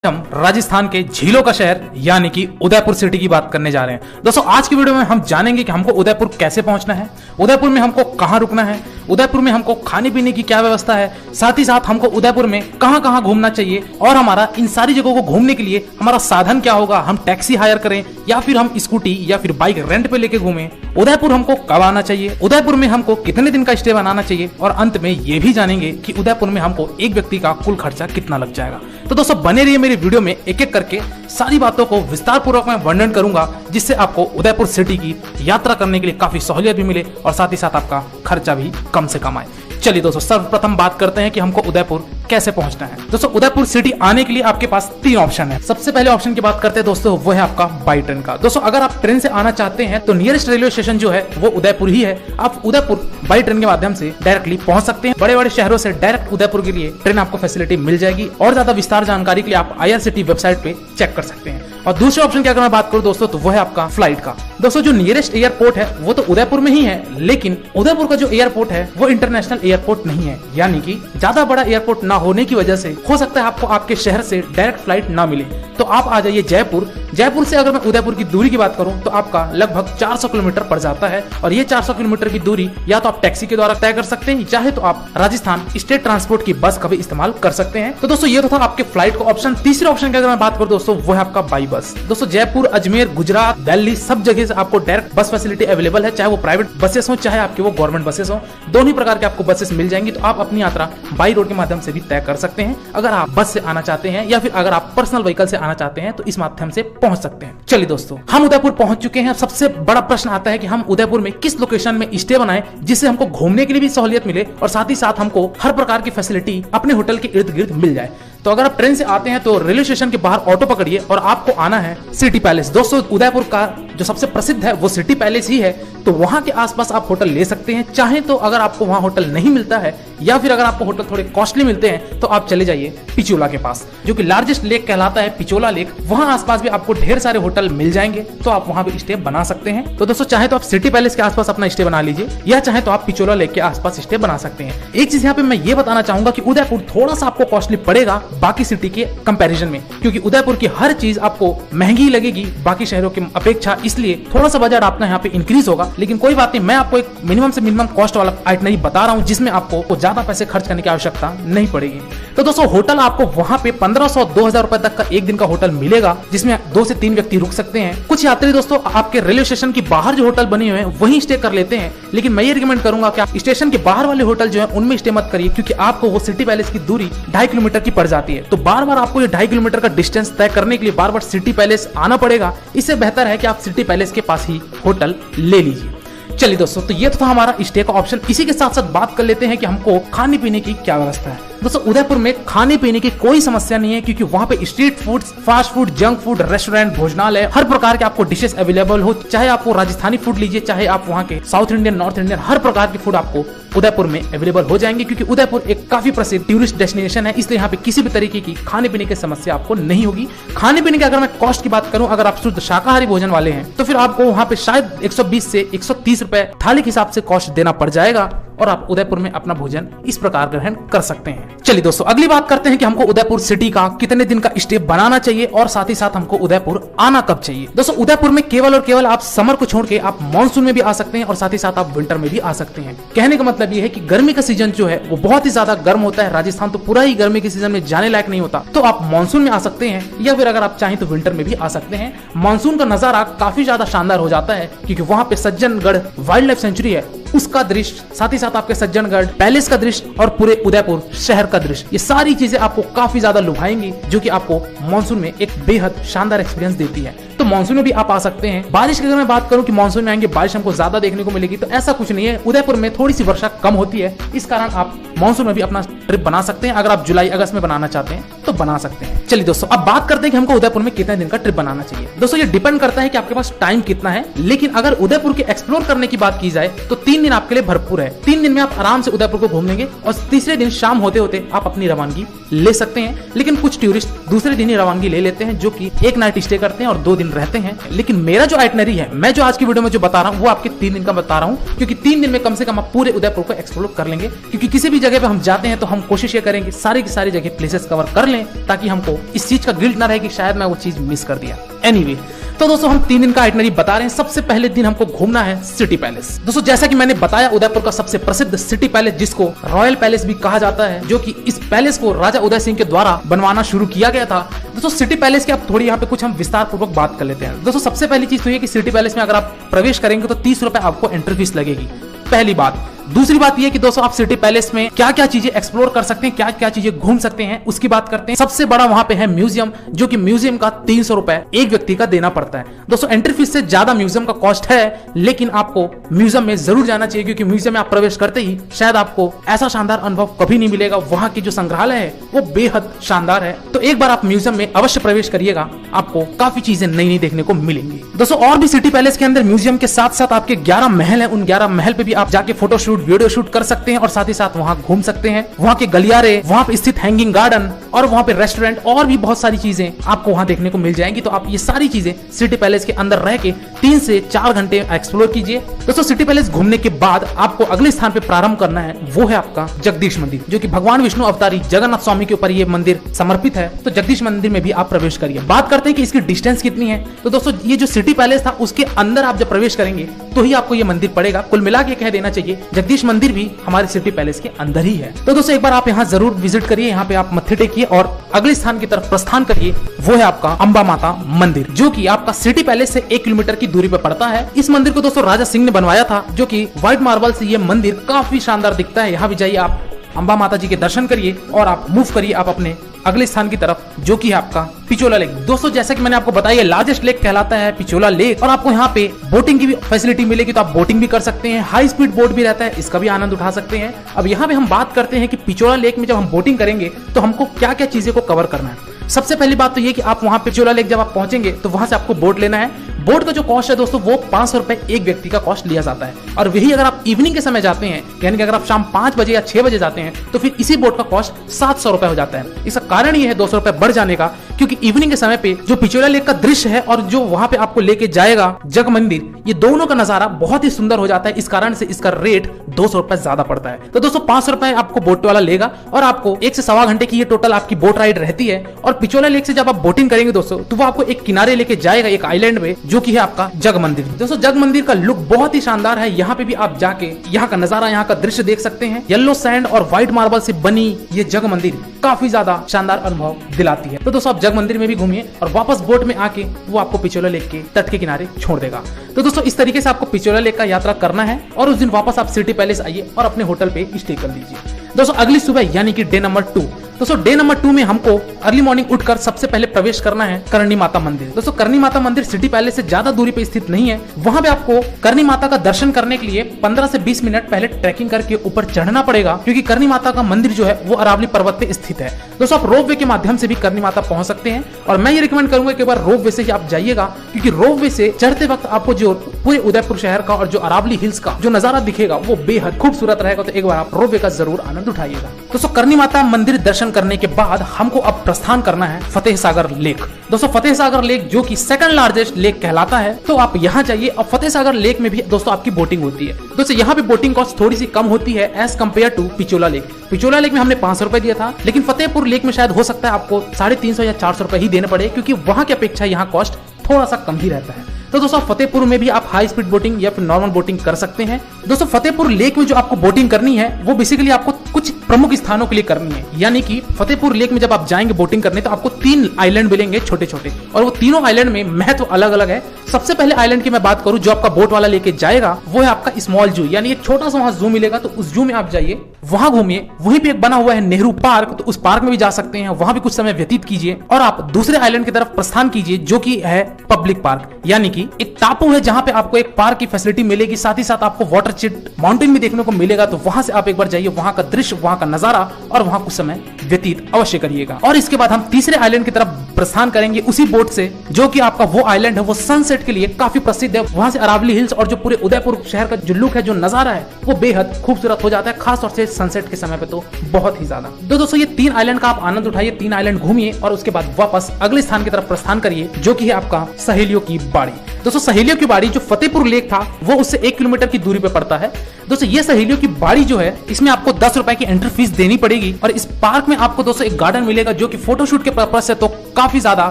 हम राजस्थान के झीलों का शहर यानी कि उदयपुर सिटी की बात करने जा रहे हैं। दोस्तों आज की वीडियो में हम जानेंगे कि हमको उदयपुर कैसे पहुंचना है, उदयपुर में हमको कहां रुकना है, उदयपुर में हमको खाने पीने की क्या व्यवस्था है, साथ ही साथ हमको उदयपुर में कहां कहां घूमना चाहिए और हमारा इन सारी जगहों को घूमने के लिए हमारा साधन क्या होगा, हम टैक्सी हायर करें या फिर हम स्कूटी या फिर बाइक रेंट पे लेके घूमें, उदयपुर हमको कब आना चाहिए, उदयपुर में हमको कितने दिन का स्टे बनाना चाहिए और अंत में ये भी जानेंगे कि उदयपुर में हमको एक व्यक्ति का कुल खर्चा कितना लग जाएगा। तो दोस्तों बने रहिए मेरी वीडियो में, एक एक करके सारी बातों को विस्तार पूर्वक मैं वर्णन करूंगा जिससे आपको उदयपुर सिटी की यात्रा करने के लिए काफी सहूलियत भी मिले और साथ ही साथ आपका खर्चा भी कम से कम आए। चलिए दोस्तों सर्वप्रथम बात करते हैं कि हमको उदयपुर कैसे पहुंचना है। दोस्तों उदयपुर सिटी आने के लिए आपके पास तीन ऑप्शन है। सबसे पहले ऑप्शन की बात करते हैं दोस्तों, वो है आपका बाई ट्रेन का। दोस्तों अगर आप ट्रेन से आना चाहते हैं तो नियरेस्ट रेलवे स्टेशन जो है वो उदयपुर ही है। आप उदयपुर बाई ट्रेन के माध्यम से डायरेक्टली पहुंच सकते हैं। बड़े बड़े शहरों से डायरेक्ट उदयपुर के लिए ट्रेन आपको फैसिलिटी मिल जाएगी और ज्यादा विस्तार जानकारी के लिए आप IRCTC वेबसाइट पे चेक कर सकते हैं। और दूसरे ऑप्शन की अगर मैं बात करूं दोस्तों तो वो है आपका फ्लाइट का। दोस्तों जो नियरेस्ट एयरपोर्ट है वो तो उदयपुर में ही है, लेकिन उदयपुर का जो एयरपोर्ट है वो इंटरनेशनल एयरपोर्ट नहीं है, यानी कि ज्यादा बड़ा एयरपोर्ट ना होने की वजह से हो सकता है आपको आपके शहर से डायरेक्ट फ्लाइट ना मिले। तो आप आ जाइए जयपुर। जयपुर से अगर मैं उदयपुर की दूरी की बात करूं तो आपका लगभग 400 किलोमीटर पड़ जाता है और ये 400 किलोमीटर की दूरी या तो आप टैक्सी के द्वारा तय कर सकते हैं, चाहे तो आप राजस्थान स्टेट ट्रांसपोर्ट की बस का भी इस्तेमाल कर सकते हैं। तो दोस्तों ये तो था आपके फ्लाइट का ऑप्शन। तीसरे ऑप्शन की अगर मैं बात करूं दोस्तों वो है आपका बाई बस। दोस्तों जयपुर, अजमेर, गुजरात, दिल्ली सब जगह से आपको डायरेक्ट बस फैसिलिटी अवेलेबल है, चाहे वो प्राइवेट बसेस हो चाहे आपके वो गवर्नमेंट बसेस हो, दोनों ही प्रकार के आपको बसेस मिल जाएंगी। तो आप अपनी यात्रा बाई रोड के माध्यम से भी तय कर सकते हैं अगर आप बस से आना चाहते हैं, या फिर अगर आप पर्सनल व्हीकल से आना चाहते हैं तो इस माध्यम से पहुंच सकते हैं। चलिए दोस्तों हम उदयपुर पहुंच चुके हैं। सबसे बड़ा प्रश्न आता है कि हम उदयपुर में किस लोकेशन में स्टे बनाएं जिससे हमको घूमने के लिए भी सहूलियत मिले और साथ ही साथ हमको हर प्रकार की फैसिलिटी अपने होटल के इर्द गिर्द मिल जाए। तो अगर आप ट्रेन से आते हैं तो रेलवे स्टेशन के बाहर ऑटो पकड़िए और आपको आना है सिटी पैलेस। दोस्तों उदयपुर का जो सबसे प्रसिद्ध है वो सिटी पैलेस ही है, तो वहां के आसपास आप होटल ले सकते हैं। चाहे तो अगर आपको वहां होटल नहीं मिलता है या फिर अगर आपको होटल थोड़े कॉस्टली मिलते हैं तो आप चले जाइए पिचोला के पास, जो कि लार्जेस्ट लेक कहलाता है पिचोला लेक। वहां आसपास भी आपको ढेर सारे होटल मिल जाएंगे, तो आप वहां भी स्टे बना सकते हैं। तो दोस्तों चाहे तो आप सिटी पैलेस के आसपास अपना स्टे बना लीजिए या चाहे तो आप पिचोला लेक के आसपास स्टे बना सकते हैं। एक चीज यहाँ पे मैं ये बताना चाहूंगा कि उदयपुर थोड़ा सा आपको कॉस्टली पड़ेगा बाकी सिटी के कंपैरिजन में, क्योंकि उदयपुर की हर चीज आपको महंगी लगेगी बाकी शहरों की अपेक्षा, इसलिए थोड़ा सा बजट आपका यहाँ पे इंक्रीज होगा। लेकिन कोई बात नहीं, मैं आपको एक मिनिमम से मिनिमम कॉस्ट वाला आइटनरी बता रहा हूँ जिसमें आपको ज्यादा पैसे खर्च करने की आवश्यकता नहीं पड़ेगी। तो दोस्तों होटल आपको वहां पे 1500-2000 रुपए तक का एक दिन का होटल मिलेगा, जिसमें 2 से 3 व्यक्ति रुक सकते हैं। कुछ यात्री दोस्तों आपके रेलवे स्टेशन के बाहर जो होटल बने हुए हैं वहीं स्टे कर लेते हैं, लेकिन मैं ये रिकमेंड करूंगा कि आप स्टेशन के बाहर वाले होटल जो है उनमें स्टे मत करिए, क्योंकि आपको वो सिटी पैलेस की दूरी 2.5 किलोमीटर की पड़ जाती है। तो बार बार आपको ये 2.5 किलोमीटर का डिस्टेंस तय करने के लिए बार बार सिटी पैलेस आना पड़ेगा। इससे बेहतर है कि आप सिटी पैलेस के पास ही होटल ले लीजिए। चलिए दोस्तों तो ये तो था हमारा स्टे का ऑप्शन। इसी के साथ साथ बात कर लेते हैं कि हमको खाने पीने की क्या व्यवस्था है। दोस्तों उदयपुर में खाने पीने की कोई समस्या नहीं है, क्योंकि वहां पे street food, fast food, junk food, restaurant, भोजनालय, हर प्रकार के आपको डिशेस अवेलेबल हो। चाहे आपको राजस्थानी फूड लीजिए, चाहे आप वहां के साउथ इंडियन, नॉर्थ इंडियन, हर प्रकार के फूड आपको उदयपुर में अवेलेबल हो जाएंगे, क्योंकि उदयपुर एक काफी प्रसिद्ध टूरिस्ट डेस्टिनेशन है। इसलिए यहाँ पे किसी भी तरीके की खाने पीने की समस्या आपको नहीं होगी। खाने पीने की अगर मैं कॉस्ट की बात करूं, अगर आप शुद्ध शाकाहारी भोजन वाले हैं तो फिर आपको वहां पे शायद 120 से 130 रुपए थाली के हिसाब से कॉस्ट देना पड़ जाएगा और आप उदयपुर में अपना भोजन इस प्रकार ग्रहण कर सकते हैं। चलिए दोस्तों अगली बात करते हैं कि हमको उदयपुर सिटी का कितने दिन का स्टे बनाना चाहिए और साथ ही साथ हमको उदयपुर आना कब चाहिए। दोस्तों उदयपुर में केवल और केवल आप समर को छोड़ के आप मानसून में भी आ सकते हैं और साथ ही साथ आप विंटर में भी आ सकते हैं। कहने का मतलब ये है कि गर्मी का सीजन जो है वो बहुत ही ज्यादा गर्म होता है। राजस्थान तो पूरा ही गर्मी के सीजन में जाने लायक नहीं होता, तो आप मानसून में आ सकते हैं या फिर अगर आप चाहें तो विंटर में भी आ सकते हैं। मानसून का नजारा काफी ज्यादा शानदार हो जाता है, क्योंकि वहां पे सज्जनगढ़ वाइल्ड लाइफ सेंचुरी है, उसका दृश्य, साथ ही साथ आपके सज्जनगढ़ पैलेस का दृश्य और पूरे उदयपुर शहर का दृश्य, ये सारी चीजें आपको काफी ज्यादा लुभाएंगी, जो कि आपको मानसून में एक बेहद शानदार एक्सपीरियंस देती है। तो मानसून में भी आप आ सकते हैं। बारिश की अगर मैं बात करूं कि मानसून में आएंगे बारिश हमको ज्यादा देखने को मिलेगी, तो ऐसा कुछ नहीं है। उदयपुर में थोड़ी सी वर्षा कम होती है, इस कारण आप मानसून में भी अपना ट्रिप बना सकते हैं। अगर आप जुलाई अगस्त में बनाना चाहते हैं तो बना सकते हैं। चलिए दोस्तों अब बात करते हैं कि हमको उदयपुर में कितने दिन का ट्रिप बनाना चाहिए। दोस्तों ये डिपेंड करता है कि आपके पास टाइम कितना है, लेकिन अगर उदयपुर के एक्सप्लोर करने की बात की जाए तो 3 दिन आपके लिए भरपूर है। 3 दिन में आप आराम से उदयपुर को घूम लेंगे और तीसरे दिन शाम होते होते आप अपनी रवानगी ले सकते हैं। लेकिन कुछ टूरिस्ट दूसरे दिन ही रवानगी ले लेते हैं, जो कि 1 नाइट स्टे करते हैं और 2 दिन रहते हैं। लेकिन मेरा जो आइटनरी है, मैं जो आज की वीडियो में जो बता रहा हूँ वो आपके 3 दिन का बता रहा हूँ, क्योंकि 3 दिन में कम से कम आप पूरे उदयपुर को एक्सप्लोर कर लेंगे। क्योंकि किसी भी जगह पे हम जाते हैं तो हम कोशिश ये करेंगे सारी की सारी जगह प्लेसेस कवर कर लें, ताकि हमको इस चीज का गिल्ट ना रहे कि शायद मैं वो चीज मिस कर दिया। एनीवे, तो दोस्तों हम 3 दिन का आइटनरी बता रहे हैं। सबसे पहले दिन हमको घूमना है सिटी पैलेस। दोस्तों जैसा कि मैंने बताया, उदयपुर का सबसे प्रसिद्ध सिटी पैलेस, जिसको रॉयल पैलेस भी कहा जाता है, जो कि इस पैलेस को राजा उदय सिंह के द्वारा बनवाना शुरू किया गया था। दोस्तों सिटी पैलेस की अब थोड़ी यहाँ पे कुछ हम विस्तार पूर्वक बात कर लेते हैं। दोस्तों सबसे पहली चीज तो ये कि सिटी पैलेस में अगर आप प्रवेश करेंगे तो 30 रुपए आपको एंट्री फीस लगेगी, पहली बात। दूसरी बात यह कि दोस्तों आप सिटी पैलेस में क्या क्या चीजें एक्सप्लोर कर सकते हैं, क्या क्या चीजें घूम सकते हैं, उसकी बात करते हैं। सबसे बड़ा वहां पे है म्यूजियम, जो कि म्यूजियम का 300 रुपए एक व्यक्ति का देना पड़ता है। दोस्तों एंट्री फीस से ज्यादा म्यूजियम का कॉस्ट है, लेकिन आपको म्यूजियम में जरूर जाना चाहिए, क्योंकि म्यूजियम में आप प्रवेश करते ही शायद आपको ऐसा शानदार अनुभव कभी नहीं मिलेगा। वहां की जो संग्रहालय है वो बेहद शानदार है। तो एक बार आप म्यूजियम में अवश्य प्रवेश करिएगा, आपको काफी चीजें नई नई देखने को मिलेंगी। दोस्तों और भी सिटी पैलेस के अंदर म्यूजियम के साथ साथ आपके 11 महल है। उन 11 महल पे भी आप जाके फोटो शूट, वीडियो शूट कर सकते हैं और साथ ही साथ वहां घूम सकते हैं। वहां के गलियारे, वहां पे स्थित हैंगिंग गार्डन और वहां पे रेस्टोरेंट और भी बहुत सारी चीजें आपको वहां देखने को मिल जाएंगी। तो आप ये सारी चीजें सिटी पैलेस के अंदर रह के 3 से 4 घंटे एक्सप्लोर कीजिए। दोस्तों सिटी पैलेस घूमने के बाद आपको अगले स्थान पे प्रारंभ करना है, वो है आपका जगदीश मंदिर, जो कि भगवान विष्णु अवतारी जगन्नाथ स्वामी के ऊपर ये मंदिर समर्पित है। तो जगदीश मंदिर में भी आप प्रवेश करिए। बात करते हैं कि इसकी डिस्टेंस कितनी है। तो दोस्तों ये जो सिटी पैलेस था उसके अंदर आप जब प्रवेश करेंगे तो ही आपको ये मंदिर पड़ेगा। कुल मिला के कह देना चाहिए जगदीश मंदिर भी हमारे सिटी पैलेस के अंदर ही है। तो दोस्तों एक बार आप यहाँ जरूर विजिट करिए, यहाँ पे आप मत्थे टेकिए और अगले स्थान की तरफ प्रस्थान करिए। वो है आपका अंबा माता मंदिर, जो कि आपका सिटी पैलेस से 1 किलोमीटर की दूरी पर पड़ता है। इस मंदिर को दोस्तों राजा सिंह ने बनवाया था, जो कि व्हाइट मार्बल से ये मंदिर काफी शानदार दिखता है। यहाँ भी जाइए, आप अंबा माता जी के दर्शन करिए और आप मूव करिए आप अपने अगले स्थान की तरफ, जो कि है आपका पिचोला लेक। दोस्तों जैसा कि मैंने आपको बताया, लार्जेस्ट लेक कहलाता है पिचोला लेक, और आपको यहाँ पे बोटिंग की भी फैसिलिटी मिलेगी। तो आप बोटिंग भी कर सकते हैं, हाई स्पीड बोट भी रहता है, इसका भी आनंद उठा सकते हैं। अब यहाँ पे हम बात करते हैं कि पिचोला लेक में जब हम बोटिंग करेंगे तो हमको क्या क्या चीजें को कवर करना है। सबसे पहली बात तो ये कि आप वहां पिचोला लेक जब आप पहुंचेंगे तो वहां से आपको बोट लेना है। बोट का जो कॉस्ट है दोस्तों वो 500 रुपए एक व्यक्ति का कॉस्ट लिया जाता है। और वही अगर आप इवनिंग के समय जाते हैं, यानी कि अगर आप शाम 5 बजे या 6 बजे जाते हैं, तो फिर इसी बोट का कॉस्ट 700 रुपए हो जाता है। इसका कारण ये है 200 रुपए बढ़ जाने का, क्योंकि इवनिंग के समय पे जो पिचोला लेक का दृश्य है और जो वहां पे आपको लेके जाएगा जग मंदिर, ये दोनों का नजारा बहुत ही सुंदर हो जाता है। इस कारण से इसका रेट 200 रुपए ज्यादा पड़ता है। तो दोस्तों 500 रुपए आपको बोट वाला लेगा और आपको 1 से सवा घंटे की ये टोटल आपकी बोट राइड रहती है। और पिचोला लेक से जब आप बोटिंग करेंगे दोस्तों, तो वो आपको एक किनारे लेके जाएगा, एक आइलैंड में, जो कि है आपका जग मंदिर। दोस्तों जग मंदिर का लुक बहुत ही शानदार है। यहाँ पे भी आप जाके यहाँ का नजारा, यहाँ का दृश्य देख सकते हैं। येलो सैंड और व्हाइट मार्बल से बनी ये जग मंदिर काफी ज्यादा शानदार अनुभव दिलाती है। तो दोस्तों आप जग मंदिर में भी घूमिए और वापस बोट में आके वो आपको पिचोला लेक के तट के किनारे छोड़ देगा। तो दोस्तों इस तरीके से आपको पिचोला लेक का यात्रा करना है और उस दिन वापस आप सिटी पैलेस आइए और अपने होटल पे स्टे कर लीजिए। दोस्तों अगली सुबह यानी कि डे नंबर 2, दोस्तों डे नंबर 2 में हमको अर्ली मॉर्निंग उठकर सबसे पहले प्रवेश करना है करणी माता मंदिर। दोस्तों करणी माता मंदिर सिटी पैलेस से ज्यादा दूरी पे स्थित नहीं है। वहां पे आपको करणी माता का दर्शन करने के लिए 15 से 20 मिनट पहले ट्रैकिंग करके ऊपर चढ़ना पड़ेगा, क्योंकि करणी माता का मंदिर जो है वो अरावली पर्वत पे स्थित है। दोस्तों आप रोपवे के माध्यम से भी करणी माता पहुंच सकते हैं, और मैं ये रिकमेंड करूंगा कि एक बार रोपवे से ही आप जाइएगा, क्योंकि रोपवे से चढ़ते वक्त आपको जो पूरे उदयपुर शहर का और जो अरावली हिल्स का जो नजारा दिखेगा वो बेहद खूबसूरत रहेगा। तो एक बार आप रोपवे का जरूर आनंद उठाइएगा। दोस्तों करणी माता मंदिर दर्शन करने के बाद हमको अब प्रस्थान करना है फतेह सागर लेक। दोस्तों फतेह सागर लेक जो कि सेकंड लार्जेस्ट लेक कहलाता है, तो आप यहाँ जाइए। और फतेह सागर लेक में भी दोस्तों आपकी बोटिंग होती है। दोस्तों यहाँ पे बोटिंग कॉस्ट थोड़ी सी कम होती है as compared to Pichola lake. Pichola lake में हमने 500 रुपए दिया था, लेकिन फतेहपुर लेक में शायद हो सकता है आपको 350 या 400 रुपए ही देने पड़े, क्योंकि वहां की अपेक्षा यहाँ कॉस्ट थोड़ा सा कम ही रहता है। तो दोस्तों फतेहपुर में भी आप हाई स्पीड बोटिंग या फिर नॉर्मल बोटिंग कर सकते हैं। दोस्तों फतेहपुर लेक में जो आपको बोटिंग करनी है वो बेसिकली आपको कुछ प्रमुख स्थानों के लिए करनी है। यानी कि फतेहपुर लेक में जब आप जाएंगे बोटिंग करने, तो आपको 3 आइलैंड मिलेंगे छोटे छोटे, और वो तीनों आइलैंड में महत्व अलग अलग है। सबसे पहले आइलैंड की मैं बात करूं जो आपका बोट वाला लेके जाएगा, वो है आपका स्मॉल जू, यानी एक छोटा सा वहां जू मिलेगा। तो उस जू में आप जाइए, वहां घूमिए। वहीं पे एक बना हुआ है नेहरू पार्क, तो उस पार्क में भी जा सकते हैं, वहां भी कुछ समय व्यतीत कीजिए। और आप दूसरे आइलैंड की तरफ प्रस्थान कीजिए, जो कि है पब्लिक पार्क, यानी कि एक टापू है जहां पे आपको एक पार्क की फैसिलिटी मिलेगी, साथ ही साथ आपको वाटर चिट माउंटेन भी देखने को मिलेगा। तो वहां से आप एक बार जाइए, वहां का दृश्य, वहां का नजारा और वहां कुछ समय व्यतीत अवश्य करिएगा। और इसके बाद हम तीसरे आइलैंड की तरफ प्रस्थान करेंगे उसी बोट से, जो कि आपका वो आइलैंड है वो सनसेट के लिए काफी प्रसिद्ध है। वहां से अरावली हिल्स और जो पूरे उदयपुर शहर का जो लुक है, जो नजारा है, वो बेहद खूबसूरत हो जाता है, खास तौर से सनसेट के समय पे तो बहुत ही ज्यादा। तो दोस्तों ये 3 आइलैंड का आप आनंद उठाइए, 3 आइलैंड घूमिए और उसके बाद वापस अगले स्थान की तरफ प्रस्थान करिए, जो कि है आपका सहेलियों की बाड़ी। दोस्तों सहेलियों की बाड़ी जो फतेहपुर लेक था वो उससे 1 किलोमीटर की दूरी पे पड़ता है। दोस्तों ये सहेलियों की बाड़ी जो है इसमें आपको 10 रुपए की एंट्री फीस देनी पड़ेगी और इस पार्क में आपको दोस्तों एक गार्डन मिलेगा जो कि फोटोशूट के पर्पज से तो काफी ज्यादा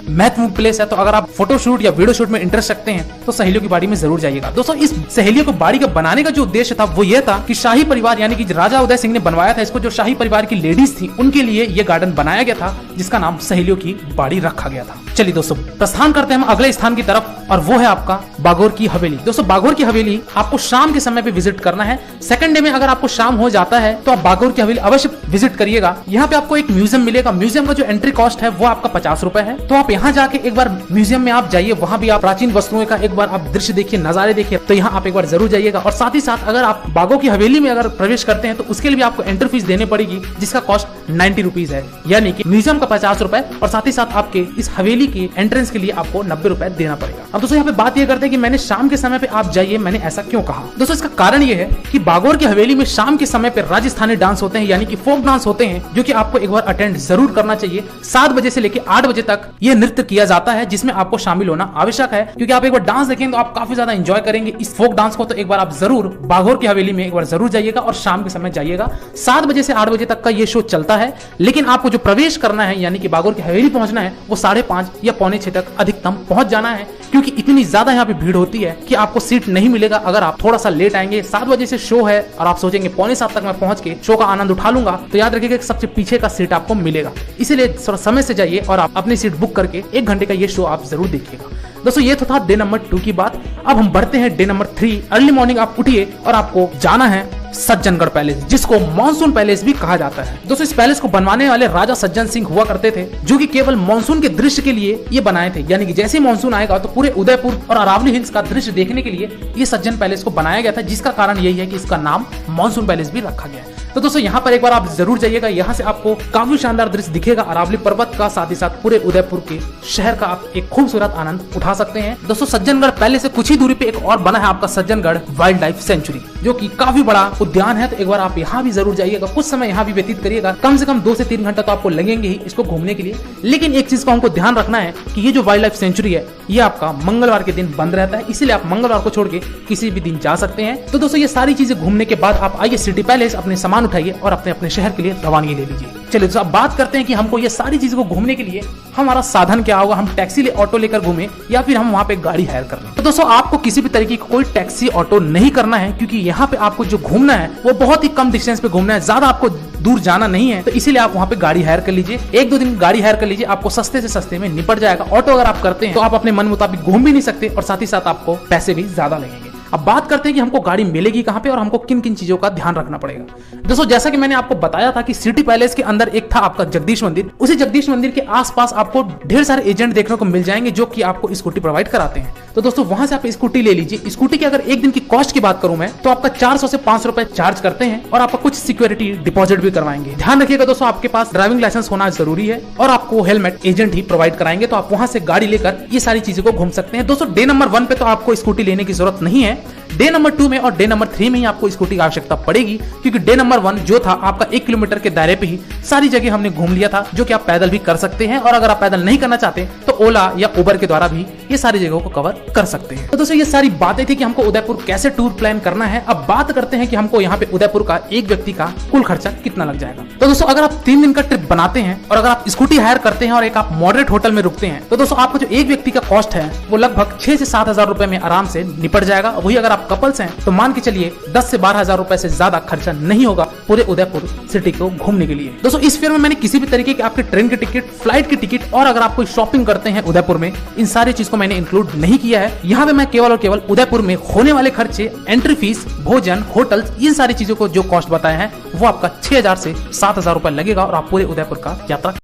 महत्वपूर्ण प्लेस है। तो अगर आप फोटोशूट या वीडियो शूट में इंटरेस्ट रखते हैं तो सहेलियों की बाड़ी में जरूर जाइएगा। दोस्तों इस सहेलियों को बाड़ी का बनाने का जो उद्देश्य था वो ये था कि शाही परिवार यानी कि राजा उदय सिंह ने बनवाया था इसको, जो शाही परिवार की लेडीज थी उनके लिए ये गार्डन बनाया गया था जिसका नाम सहेलियों की बाड़ी रखा गया था। चलिए दोस्तों प्रस्थान करते हैं हम अगले स्थान की तरफ और वो है आपका बागोर की हवेली। दोस्तों बागोर की हवेली आपको शाम के समय पे विजिट करना है। सेकंड डे में अगर आपको शाम हो जाता है तो आप बागोर की हवेली अवश्य विजिट करिएगा। यहाँ पे आपको एक म्यूजियम मिलेगा। म्यूजियम का जो एंट्री कॉस्ट है वो आपका 50 रुपए है। तो आप यहाँ जाके एक बार म्यूजियम में आप जाइए, वहाँ भी आप प्राचीन वस्तुओं का एक बार आप दृश्य देखिए, नजारे देखिए। तो यहाँ आप एक बार जरूर जाइएगा। और साथ ही साथ अगर आप बागों की हवेली में अगर प्रवेश करते हैं तो उसके लिए भी आपको एंट्री फीस देनी पड़ेगी जिसका कॉस्ट 90 रुपीज है, यानी कि म्यूजियम का 50 रुपए और साथ ही साथ आपके इस हवेली की एंट्रेंस के लिए आपको 90 रुपए देना पड़ेगा। अब दोस्तों यहाँ पे बात ये करते हैं कि मैंने शाम के समय पे आप जाइए, मैंने ऐसा क्यों कहा। दोस्तों इसका कारण ये है कि बागोर की हवेली में शाम के समय पे राजस्थानी डांस होते हैं यानी कि फोक डांस होते हैं, जो कि आपको एक बार अटेंड जरूर करना चाहिए। 7 बजे से लेकर 8 बजे तक यह नृत्य किया जाता है जिसमें आपको शामिल होना आवश्यक है, क्योंकि आप एक बार डांस देखेंगे तो आप काफी ज्यादा एंजॉय करेंगे इस फोक डांस को। तो एक बार आप जरूर बागोर की हवेली में एक बार जरूर जाइएगा और शाम के समय जाइएगा। 7 बजे से 8 बजे तक का ये शो चलता है, लेकिन आपको जो प्रवेश करना है यानी कि बागोर की हवेली पहुंचना है वो 5:30 या 5:45 तक अधिकतम पहुंच जाना है, क्योंकि इतनी ज्यादा यहाँ पे भीड़ होती है कि आपको सीट नहीं मिलेगा अगर आप थोड़ा सा लेट आएंगे। 7 बजे से शो है और आप सोचेंगे 6:45 तक मैं पहुंच के शो का आनंद उठा लूंगा, तो याद रखिएगा कि सबसे पीछे का सीट आपको मिलेगा। इसीलिए थोड़ा समय से जाइए और आप अपनी सीट बुक करके 1 घंटे का ये शो आप जरूर देखिएगा। दोस्तों ये तो था डे नंबर 2 की बात। अब हम बढ़ते हैं डे नंबर 3। अर्ली मॉर्निंग आप उठिए और आपको जाना है सज्जनगढ़ पैलेस, जिसको मानसून पैलेस भी कहा जाता है। दोस्तों इस पैलेस को बनवाने वाले राजा सज्जन सिंह हुआ करते थे, जो कि केवल मानसून के दृश्य के लिए ये बनाए थे, यानी कि जैसे ही मानसून आएगा तो पूरे उदयपुर और अरावली हिल्स का दृश्य देखने के लिए ये सज्जन पैलेस को बनाया गया था, जिसका कारण यही है कि इसका नाम मानसून पैलेस भी रखा गया है। तो दोस्तों यहाँ पर एक बार आप जरूर जाइएगा। यहाँ से आपको काफी शानदार दृश्य दिखेगा अरावली पर्वत का, साथ ही साथ पूरे उदयपुर के शहर का आप एक खूबसूरत आनंद उठा सकते हैं। दोस्तों सज्जनगढ़ पैलेस से कुछ ही दूरी पे एक और बना है आपका सज्जनगढ़ वाइल्ड लाइफ सेंचुरी, जो कि काफी बड़ा उद्यान है। तो एक बार आप यहाँ भी जरूर जाइएगा, कुछ समय यहाँ भी व्यतीत करिएगा। कम से कम 2 से 3 घंटा तो आपको लगेंगे ही इसको घूमने के लिए। लेकिन एक चीज का हमको ध्यान रखना है कि ये जो वाइल्ड लाइफ सेंचुरी है ये आपका मंगलवार के दिन बंद रहता है, इसीलिए आप मंगलवार को छोड़ के किसी भी दिन जा सकते हैं। तो दोस्तों ये सारी चीजें घूमने के बाद आप आइए सिटी पैलेस, अपने सामान उठाइए और अपने शहर के लिए रवानगी ले लीजिए। चलिए दोस्तों अब बात करते हैं कि हमको ये सारी चीजों को घूमने के लिए हमारा साधन क्या होगा। हम टैक्सी ले ऑटो लेकर घूमे या फिर हम वहाँ पे गाड़ी हायर कर लें। तो दोस्तों आपको किसी भी तरीके का कोई टैक्सी ऑटो नहीं करना है, क्योंकि यहाँ पे आपको जो घूमना है वो बहुत ही कम डिस्टेंस पे घूमना है, ज्यादा आपको दूर जाना नहीं है। तो इसीलिए आप वहाँ पे गाड़ी हायर कर लीजिए, 1-2 दिन गाड़ी हायर कर लीजिए, आपको सस्ते से सस्ते में निपट जाएगा। ऑटो अगर आप करते हैं तो आप अपने मन मुताबिक घूम भी नहीं सकते और साथ ही साथ आपको पैसे भी ज्यादा लगेंगे। अब बात करते हैं कि हमको गाड़ी मिलेगी कहाँ पे और हमको किन किन चीजों का ध्यान रखना पड़ेगा। दोस्तों जैसा कि मैंने आपको बताया था कि सिटी पैलेस के अंदर एक था आपका जगदीश मंदिर, उसी जगदीश मंदिर के आसपास आपको ढेर सारे एजेंट देखने को मिल जाएंगे जो कि आपको स्कूटी प्रोवाइड कराते हैं। तो दोस्तों वहां से आप स्कूटी ले लीजिए। स्कूटी की अगर एक दिन की कॉस्ट की बात करूं मैं तो आपका 400 से 500 रुपए चार्ज करते हैं और आपका कुछ सिक्योरिटी डिपॉजिट भी करवाएंगे। ध्यान रखिएगा दोस्तों आपके पास ड्राइविंग लाइसेंस होना जरूरी है और आपको हेलमेट एजेंट ही प्रोवाइड कराएंगे। तो आप वहां से गाड़ी लेकर ये सारी चीजों को घूम सकते हैं। दोस्तों डे नंबर 1 पे तो आपको स्कूटी लेने की जरूरत नहीं है, डे नंबर 2 में और डे नंबर 3 में ही आपको स्कूटी की आवश्यकता पड़ेगी, क्योंकि डे नंबर 1 जो था आपका 1 किलोमीटर के दायरे पे ही सारी जगह हमने घूम लिया था, जो कि आप पैदल भी कर सकते हैं। और अगर आप पैदल नहीं करना चाहते तो ओला या उबर के द्वारा भी ये सारी जगहों को कवर कर सकते हैं। तो दोस्तों ये सारी बातें थी कि हमको उदयपुर कैसे टूर प्लान करना है। अब बात करते हैं कि हमको यहाँ पे उदयपुर का एक व्यक्ति का कुल खर्चा कितना लग जाएगा। तो दोस्तों अगर आप 3 दिन का ट्रिप बनाते हैं और अगर आप स्कूटी हायर करते हैं और एक आप मॉडरेट होटल में रुकते हैं तो दोस्तों आपका जो एक व्यक्ति का कॉस्ट है वो लगभग 6 से 7 हजार रुपए में आराम से निपट जाएगा। वही अगर आप कपल्स हैं तो मान के चलिए 10 से 12 हजार रुपए से ज्यादा खर्चा नहीं होगा पूरे उदयपुर सिटी को घूमने के लिए। दोस्तों इस फेयर में मैंने किसी भी तरीके की आपके ट्रेन की टिकट, फ्लाइट की टिकट और अगर आप कोई शॉपिंग करते हैं उदयपुर में, इन सारी चीज को मैंने इंक्लूड नहीं किया है। यहाँ पे मैं केवल और केवल उदयपुर में होने वाले खर्चे, एंट्री फीस, भोजन, होटल्स, इन सारी चीजों को जो कॉस्ट बताए हैं वो आपका 6 हजार से 7 हजार रुपए लगेगा और आप पूरे उदयपुर का यात्रा